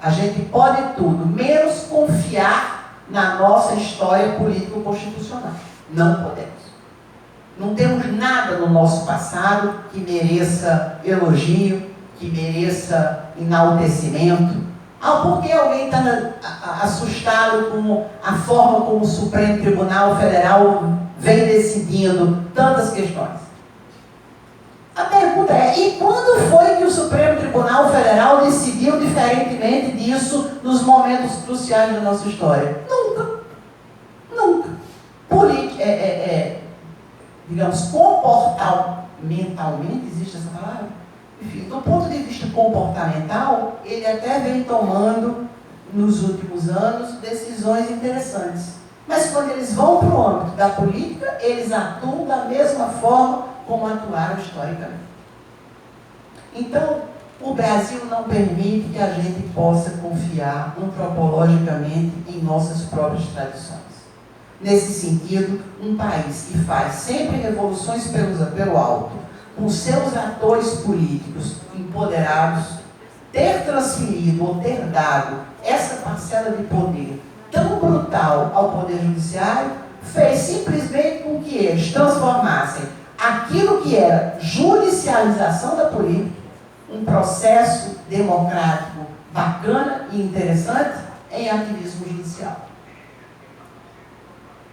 A gente pode tudo, menos confiar na nossa história político-constitucional. Não podemos. Não temos nada no nosso passado que mereça elogio, que mereça enaltecimento. Porque alguém está assustado com a forma como o Supremo Tribunal Federal vem decidindo tantas questões. A pergunta é, e quando foi que o Supremo Tribunal Federal decidiu diferentemente disso nos momentos cruciais da nossa história? Nunca. Nunca. Digamos, comportamentalmente, existe essa palavra? Enfim, do ponto de vista comportamental, ele até vem tomando, nos últimos anos, decisões interessantes. Mas quando eles vão para o âmbito da política, eles atuam da mesma forma como atuaram historicamente. Então, o Brasil não permite que a gente possa confiar antropologicamente em nossas próprias tradições. Nesse sentido, um país que faz sempre revoluções pelo alto, com seus atores políticos empoderados, ter transferido ou ter dado essa parcela de poder tão brutal ao Poder Judiciário, fez simplesmente com que eles transformassem aquilo que era judicialização da política, um processo democrático bacana e interessante, em ativismo judicial.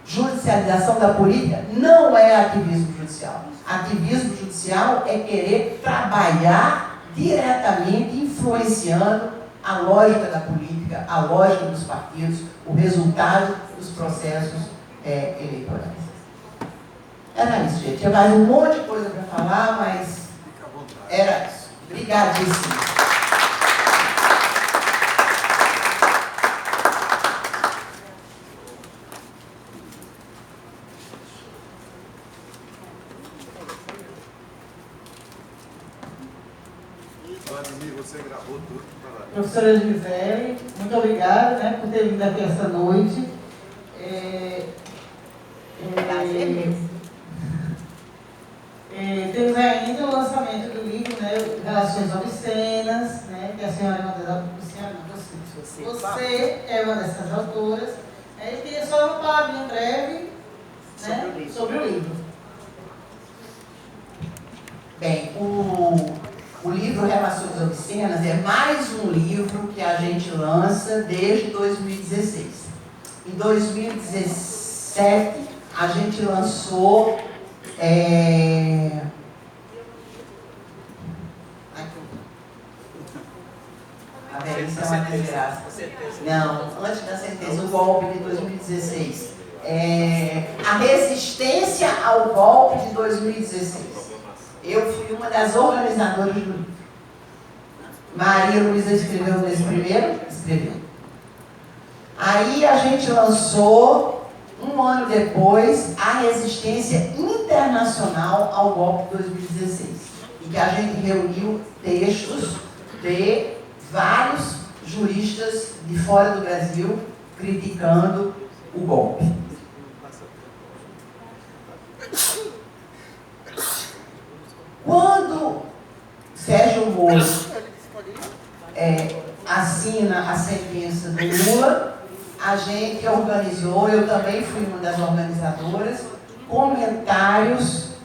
Judicialização da política não é ativismo judicial. Ativismo judicial é querer trabalhar diretamente, influenciando a lógica da política, a lógica dos partidos, o resultado dos processos eleitorais. Era isso, gente. Tinha mais um monte de coisa para falar, mas era isso. Obrigadíssimo. Você gravou tudo. Professora Gisele, muito obrigada, né, por ter vindo aqui essa noite. Temos ainda o lançamento do livro, né, Relações Obscenas, né, que a senhora é uma das você é uma dessas autoras. Eu queria só uma palavrinha breve, né, sobre o livro. Bem, o livro Relações Obscenas é mais um livro que a gente lança desde 2016. Em 2017, a gente lançou... A Belícia é uma desgraça. Não, antes da sentença, o golpe de 2016. A resistência ao golpe de 2016. Eu fui uma das organizadoras do livro. Maria Luísa escreveu nesse primeiro? Escreveu. Aí a gente lançou, um ano depois, a resistência internacional ao golpe de 2016. Em que a gente reuniu textos de vários juristas de fora do Brasil criticando o golpe. Quando Sérgio Moro assina a sentença do Lula, a gente organizou, eu também fui uma das organizadoras, comentários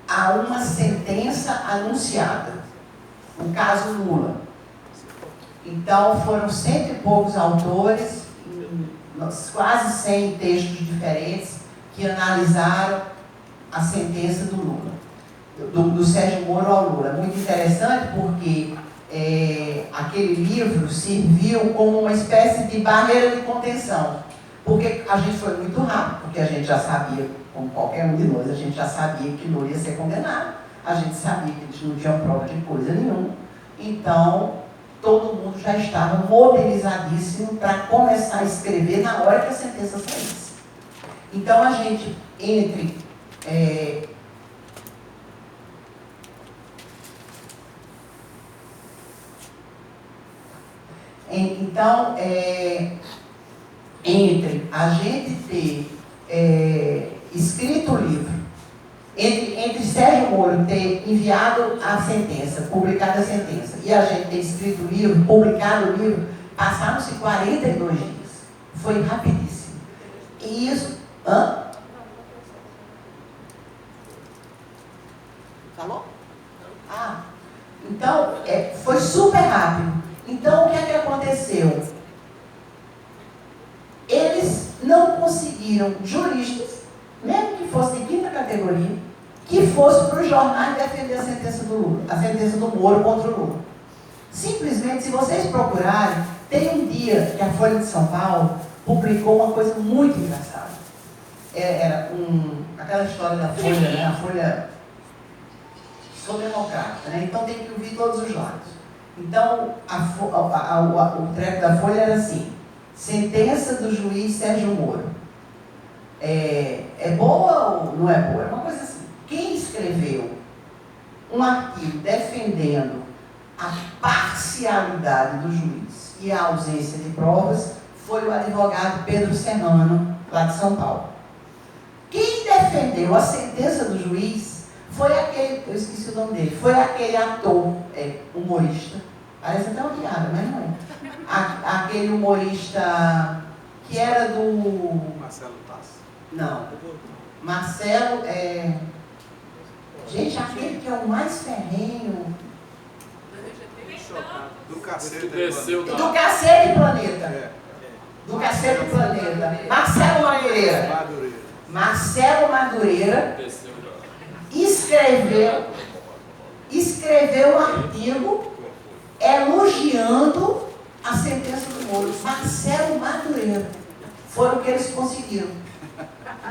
a uma sentença anunciada, no caso Lula. Então foram 100 e poucos autores, quase 100 textos diferentes, que analisaram a sentença do Lula. Do Sérgio Moro ao Lula. Muito interessante porque aquele livro serviu como uma espécie de barreira de contenção. Porque a gente foi muito rápido, porque a gente já sabia, como qualquer um de nós, a gente já sabia que Lula ia ser condenado, a gente sabia que eles não tinham prova de coisa nenhuma. Então, todo mundo já estava mobilizadíssimo para começar a escrever na hora que a sentença saísse. Então, a gente, entre a gente ter escrito o livro, entre Sérgio Moro ter enviado a sentença, publicado a sentença, e a gente ter escrito o livro, publicado o livro, Passaram-se 42 dias. Foi rapidíssimo. E isso... Falou? Então, foi super rápido. Então, o que é que aconteceu? Eles não conseguiram juristas, mesmo que fosse de quinta categoria, que fosse para os jornais defender a sentença do Lula, a sentença do Moro contra o Lula. Simplesmente, se vocês procurarem, tem um dia que a Folha de São Paulo publicou uma coisa muito engraçada. Era aquela história da Folha, né? A Folha sou democrata, né? Então tem que ouvir todos os lados. Então, o treco da Folha era assim: sentença do juiz Sérgio Moro. É boa ou não é boa? É uma coisa assim. Quem escreveu um artigo defendendo a parcialidade do juiz e a ausência de provas foi o advogado Pedro Serrano, lá de São Paulo. Quem defendeu a sentença do juiz foi aquele, eu esqueci o nome dele, foi aquele ator, humorista, parece até uma piada, mas não é. Aquele humorista que era do... Marcelo Tassi. Não. Marcelo gente, aquele que é o mais ferrenho. Do Cacete Do Cacete Planeta. Do Cacete Planeta. Marcelo Madureira. Marcelo Madureira escreveu um artigo elogiando a sentença do Moro. Marcelo Madureira. Foram o que eles conseguiram.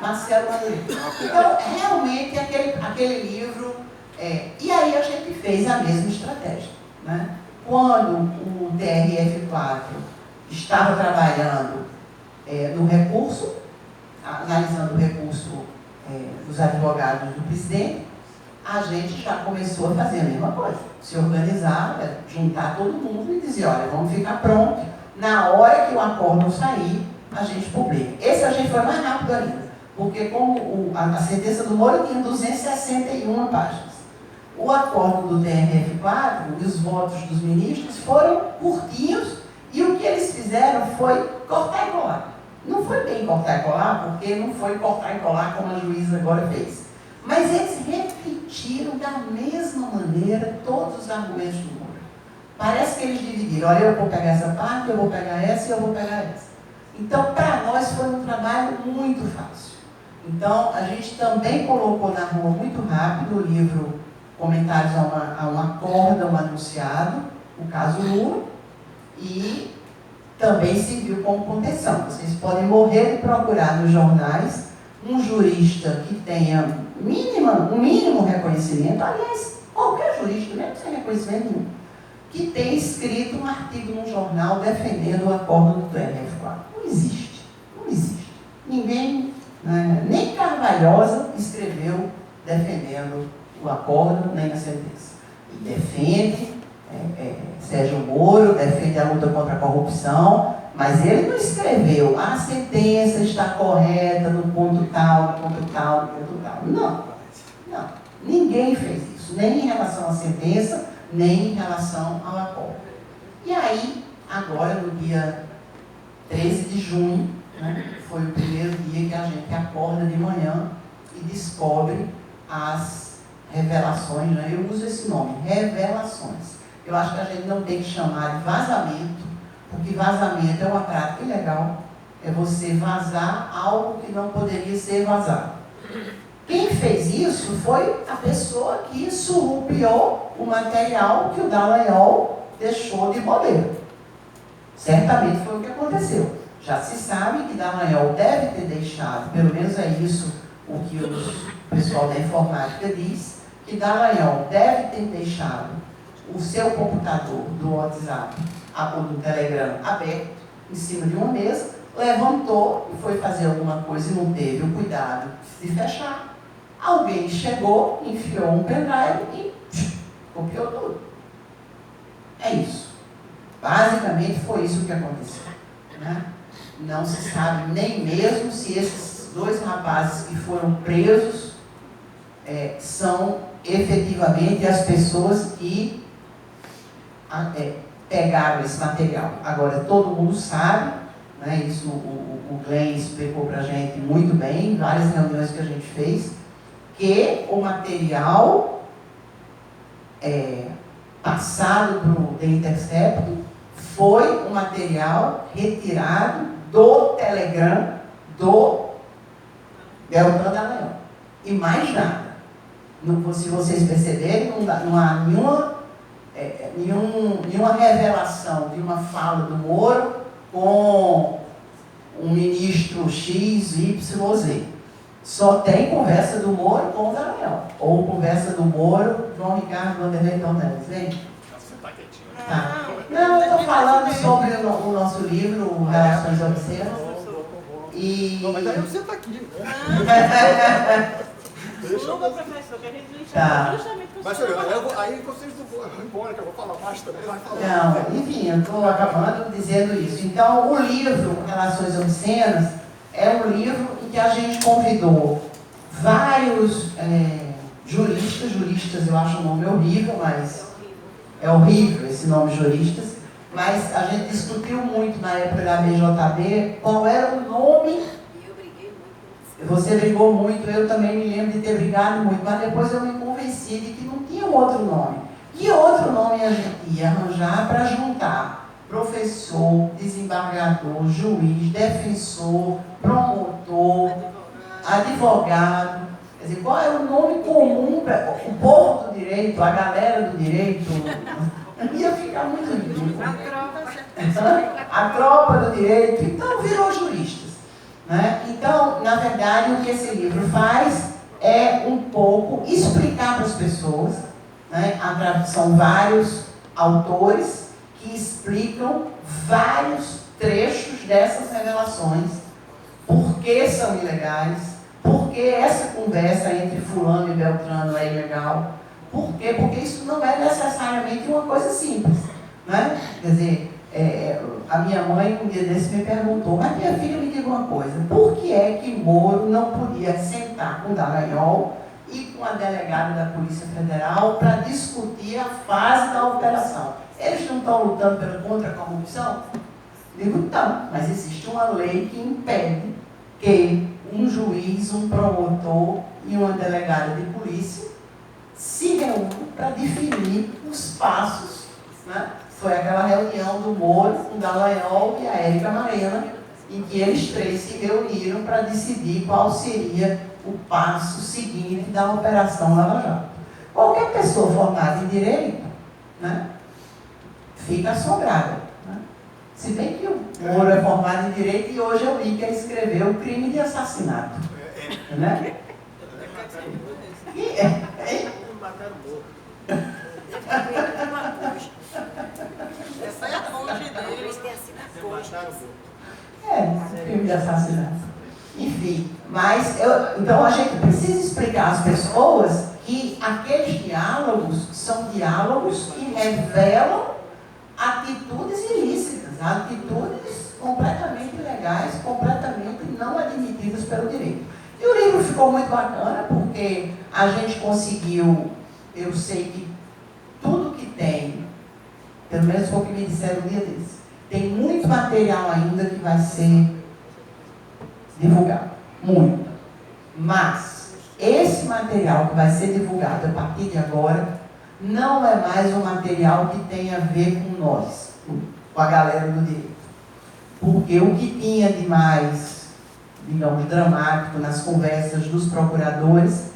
Marcelo Madureira. Então, realmente, aquele livro... e aí a gente fez a mesma estratégia, né? Quando o TRF4 estava trabalhando no recurso, analisando o recurso dos advogados do presidente, a gente já começou a fazer a mesma coisa. Se organizar, juntar todo mundo e dizer, olha, vamos ficar pronto. Na hora que o acordo sair, a gente publica. Esse a gente foi mais rápido ainda, porque como a sentença do Moro tinha 261 páginas. O acordo do TRF4 e os votos dos ministros foram curtinhos e o que eles fizeram foi cortar e colar. Não foi bem cortar e colar, porque não foi cortar e colar como a juíza agora fez. Mas eles repetiram da mesma maneira todos os argumentos do Moro. Parece que eles dividiram, olha, eu vou pegar essa parte, eu vou pegar essa e eu vou pegar essa. Então, para nós foi um trabalho muito fácil. Então, a gente também colocou na rua muito rápido o livro Comentários a um acórdão anunciado, o caso Lula, e também serviu como contenção. Vocês podem morrer de procurar nos jornais um jurista que tenha um mínimo reconhecimento, aliás, qualquer jurista, mesmo sem reconhecimento nenhum, que tenha escrito um artigo num jornal defendendo o acordo do TRF4. Não existe. Não existe. Ninguém, nem Carvalhosa escreveu defendendo o acordo, nem a sentença. E defende Sérgio Moro, defende a luta contra a corrupção, mas ele não escreveu a sentença está correta no ponto tal, no ponto tal, no ponto tal. Não. Ninguém fez isso, nem em relação à sentença, nem em relação ao acordo. E aí, agora, no dia 13 de junho, foi o primeiro dia que a gente acorda de manhã e descobre as revelações, eu uso esse nome, revelações. Eu acho que a gente não tem que chamar de vazamento, porque vazamento é uma prática ilegal, é você vazar algo que não poderia ser vazado. Quem fez isso foi a pessoa que surrupiou o material que o Dallagnol deixou de modelo. Certamente foi o que aconteceu. Já se sabe que Dallagnol deve ter deixado, pelo menos é isso o que o pessoal da informática diz, que Dallagnol deve ter deixado o seu computador do WhatsApp ou do Telegram aberto, em cima de uma mesa, levantou e foi fazer alguma coisa e não teve o cuidado de fechar. Alguém chegou, enfiou um pendrive e copiou tudo. É isso. Basicamente foi isso que aconteceu. Não se sabe nem mesmo se esses dois rapazes que foram presos são efetivamente as pessoas que pegaram esse material. Agora, todo mundo sabe, né, isso o Glenn explicou para a gente muito bem, em várias reuniões que a gente fez, que o material passado para o The Intercept foi um material retirado do Telegram do Beltrán Dallagnol. E mais nada. Se vocês perceberem, não há nenhuma revelação de uma fala do Moro com um ministro X, Y, Z. Só tem conversa do Moro com o Dallagnol. Ou conversa do Moro, João Ricardo Vanderlei Neves. Vem. Você está quietinho. Tá. Não, eu estou falando sobre o nosso livro, Relações Obscenas. Não, mas aí você está aqui. Desculpa, professor, que a gente não Tá. enxerga justamente com o Mas senhor. aí vocês não vão embora, que eu vou falar mais também. Vai falar. Não, enfim, eu estou acabando dizendo isso. Então, o livro Relações Obscenas é um livro em que a gente convidou vários juristas, eu acho o nome horrível, mas é horrível esse nome juristas, mas a gente discutiu muito na época da BJB qual era o nome. Você brigou muito, eu também me lembro de ter brigado muito, mas depois eu me convenci de que não tinha um outro nome. Que outro nome a gente ia arranjar para juntar professor, desembargador, juiz, defensor, promotor, advogado? Quer dizer, qual é o nome comum para o povo do direito, a galera do direito? Ia ficar muito ridículo. A tropa do direito, então virou juristas. Né? Então, na verdade, o que esse livro faz é um pouco explicar para as pessoas, né? São vários autores que explicam vários trechos dessas revelações, por que são ilegais, por que essa conversa entre fulano e Beltrano é ilegal, por quê? Porque isso não é necessariamente uma coisa simples. Né? Quer dizer, a minha mãe um dia desse me perguntou, mas minha filha, me diga uma coisa, por que é que Moro não podia sentar com Dallagnol e com a delegada da Polícia Federal para discutir a fase da operação? Eles não estão lutando contra a corrupção? Digo, não, mas existe uma lei que impede que um juiz, um promotor e uma delegada de polícia se reúnam para definir os passos, né? Foi aquela reunião do Moro com o Dallagnol e a Érica Marena, em que eles três se reuniram para decidir qual seria o passo seguinte da Operação Lava Jato. Qualquer pessoa formada em Direito, né, fica assombrada. Né? Se bem que o Moro é formado em Direito e hoje eu li que ele escreveu Crime de Assassinato. Né? Essa é a fonte dele. Crime de assassinato. Enfim, mas então a gente precisa explicar às pessoas que aqueles diálogos são diálogos que revelam atitudes ilícitas, atitudes completamente ilegais, completamente não admitidas pelo direito. E o livro ficou muito bacana porque a gente conseguiu, eu sei que tudo que tem, pelo menos foi o que me disseram um dia desse, tem muito material ainda que vai ser divulgado, muito. Mas esse material que vai ser divulgado a partir de agora não é mais um material que tem a ver com nós, com a galera do direito. Porque o que tinha de mais, digamos, dramático nas conversas dos procuradores,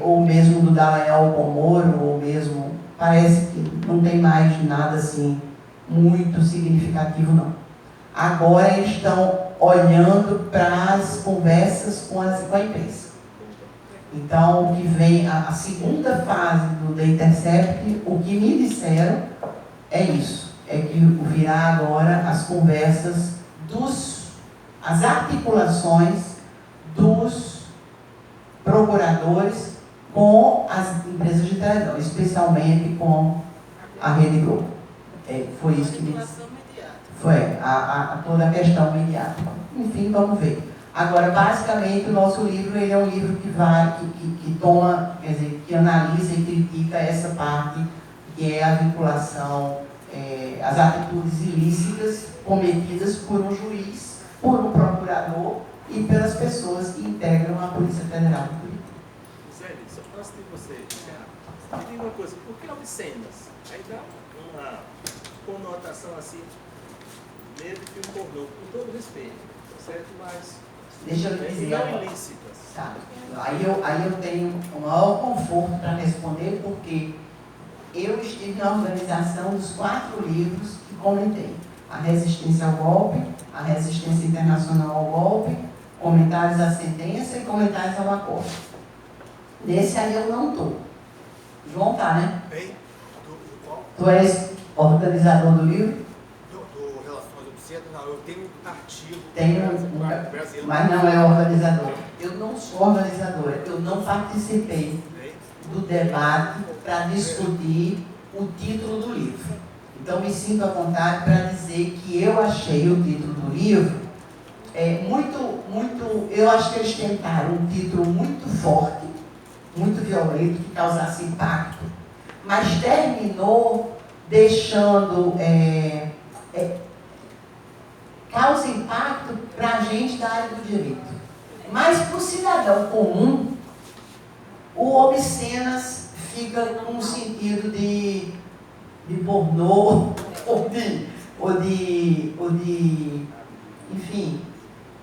ou mesmo do Dallagnol com o Moro, ou mesmo, parece que não tem mais nada assim muito significativo, não. Agora eles estão olhando para as conversas com a imprensa. Então, o que vem, a segunda fase do The Intercept, o que me disseram é isso, é que virá agora as conversas as articulações dos procuradores com as empresas de televisão, especialmente com a Rede Globo. Foi isso que me disse. Foi toda a questão mediática. Enfim, vamos ver. Agora, basicamente, o nosso livro ele é um livro que toma, quer dizer, que analisa e critica essa parte que é a vinculação as atitudes ilícitas cometidas por um juiz, por um procurador e pelas pessoas que integram a Polícia Federal do Curitiba. Zé, só antes de você encerrar, me diga uma coisa, por que obscenas? Aí dá uma conotação assim, meio de filme pornô, com todo respeito, certo? Mas Deixa eu dizer não agora. ilícitas. Tá. Aí eu tenho o maior conforto para responder, porque eu estive na organização dos 4 livros que comentei. A Resistência ao Golpe, a Resistência Internacional ao Golpe, Comentários à Sentença e Comentários ao Acordo. Nesse aí eu não estou. João tá, né? Bem, do qual? Tu és organizador do livro? Do Relações Obscenas, não, eu tenho um artigo Tenho, mas não é organizador. Eu não sou organizadora, eu não participei do debate para discutir o título do livro. Então me sinto à vontade para dizer que eu achei o título do livro eu acho que eles tentaram um título muito forte, muito violento, que causasse impacto, mas terminou deixando causa impacto para a gente da área do direito. Mas para o cidadão comum, o obscenas fica com um sentido de pornô, ou de enfim,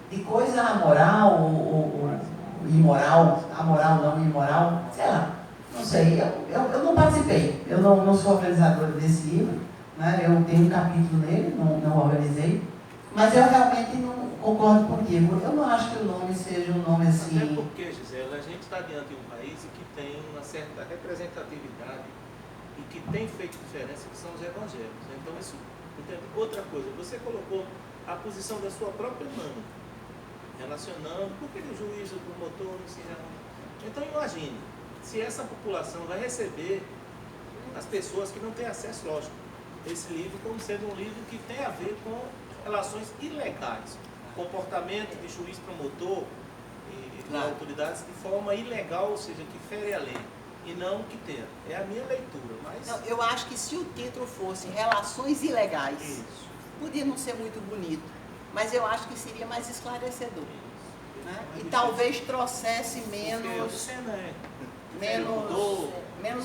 de coisa amoral, ou imoral, amoral não, imoral, sei lá, não sei, eu não participei, eu não sou organizadora desse livro, né? Eu tenho um capítulo nele, não organizei, mas eu realmente não concordo contigo, eu não acho que o nome seja um nome assim... Até porque, Gisela, a gente está diante de um país que tem uma certa representatividade e que tem feito diferença, que são os evangélicos. Então, isso, entende? Outra coisa, você colocou a posição da sua própria mãe, relacionando, porque o juiz, o promotor, não se relaciona. Então, imagine, se essa população vai receber as pessoas que não têm acesso, lógico, esse livro como sendo um livro que tem a ver com relações ilegais, comportamento de juiz, promotor e de autoridades de forma ilegal, ou seja, que fere a lei, e não que tenha. É a minha leitura, mas... Não, eu acho que se o título fosse Relações Ilegais, Isso. podia não ser muito bonito, mas eu acho que seria mais esclarecedor. Né? E talvez trouxesse menos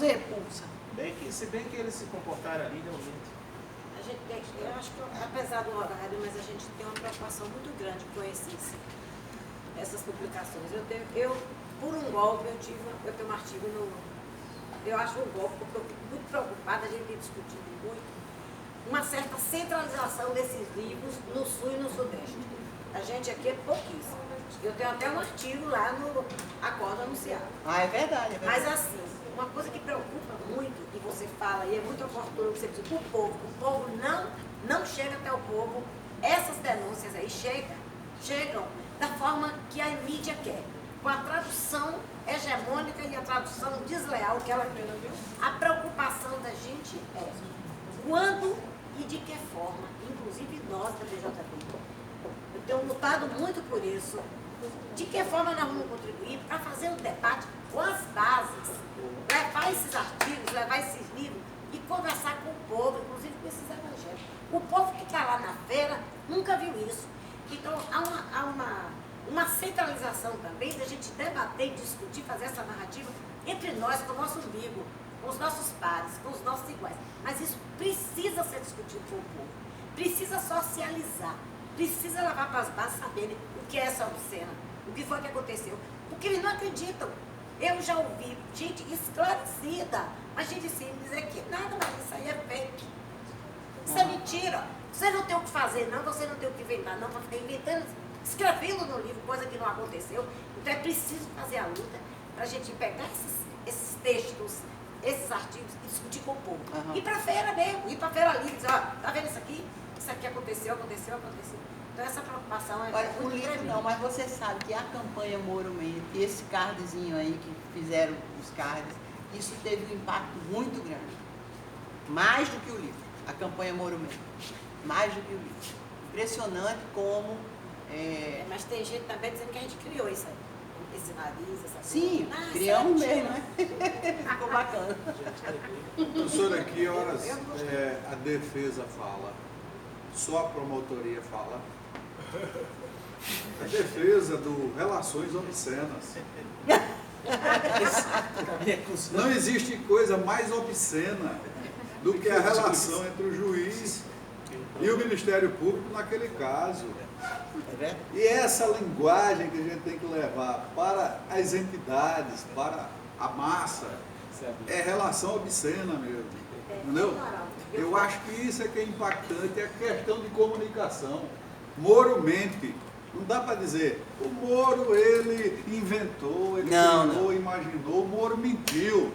repulsa. Se bem que eles se comportaram ali, realmente. Eu acho que, apesar do horário, mas a gente tem uma preocupação muito grande com essas publicações. Por um golpe, eu tenho um artigo eu acho um golpe, porque eu fico muito preocupada, a gente tem discutido muito, uma certa centralização desses livros no Sul e no Sudeste. A gente aqui é pouquíssimo. Eu tenho até um artigo lá no Acordo Anunciado. Ah, é verdade, é verdade. Mas assim, uma coisa que preocupa muito, e você fala, e é muito oportuno que você diz, o povo não chega até o povo, essas denúncias aí chegam da forma que a mídia quer, com a tradução hegemônica e a tradução desleal que ela quer. A preocupação da gente é quando e de que forma, inclusive nós da BJB, eu tenho lutado muito por isso, de que forma nós vamos contribuir para fazer um debate com as bases, levar esses artigos, levar esses livros e conversar com o povo, inclusive com esses evangélicos. O povo que está lá na feira nunca viu isso. Então, há uma centralização também da gente debater, discutir, fazer essa narrativa entre nós, com o nosso umbigo, com os nossos pares, com os nossos iguais. Mas isso precisa ser discutido com o povo, precisa socializar, precisa levar para as bases saberem o que é essa obscena, o que foi que aconteceu, porque eles não acreditam. Eu já ouvi gente esclarecida, mas gente simples, é que nada, mas isso aí é fake. Isso é mentira. Você não tem o que fazer, não, você não tem o que inventar, não, para ficar inventando, escrevendo no livro, coisa que não aconteceu. Então é preciso fazer a luta para a gente pegar esses textos, esses artigos e discutir com o povo. Ir para a feira mesmo, ir para a feira livre, dizer, ó, tá vendo isso aqui? Isso aqui aconteceu. Então essa preocupação é Olha, o muito livro tremenda. não, mas você sabe que a campanha Moro Mendes, esse cardzinho aí que fizeram os cards, isso teve um impacto muito grande. Mais do que o livro, a campanha Moro Mendes. Mais do que o livro. Impressionante como... Mas tem gente também dizendo que a gente criou isso aí. esse nariz, essa Sim, coisa. criamos essa é mesmo, né? Ficou bacana. Professora, que horas a defesa fala? Só a promotoria fala? A defesa do relações obscenas. Não existe coisa mais obscena do que a relação entre o juiz e o Ministério Público naquele caso. E essa linguagem que a gente tem que levar para as entidades, para a massa, é relação obscena mesmo. Entendeu? Eu acho que isso é que é impactante, é a questão de comunicação. Moro mente. Não dá para dizer, o Moro ele inventou, ele criou, imaginou, o Moro mentiu.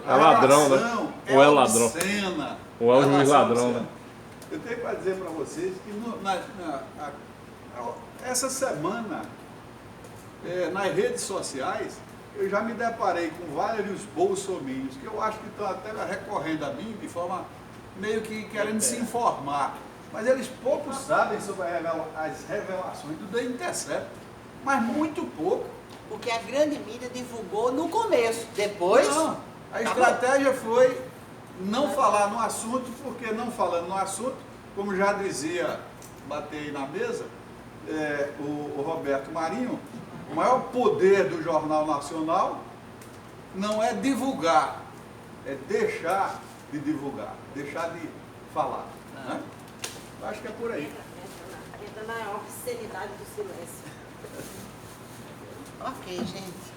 É ladrão, né? Ou é ladrão. Obscena, ou é o juiz ladrão, obscena. né? Eu tenho para dizer para vocês que essa semana, nas redes sociais, eu já me deparei com vários bolsominions que eu acho que estão até recorrendo a mim de forma meio que querendo se informar. Mas eles pouco sabem sobre as revelações do The Intercept, mas muito pouco. Porque a grande mídia divulgou no começo, depois... Não, a estratégia foi não falar no assunto, porque não falando no assunto, como já dizia, bater aí na mesa, o Roberto Marinho, o maior poder do Jornal Nacional não é divulgar, é deixar de divulgar, deixar de falar. Né? Eu acho que é por aí. Entra na obscenidade do silêncio. Ok, gente.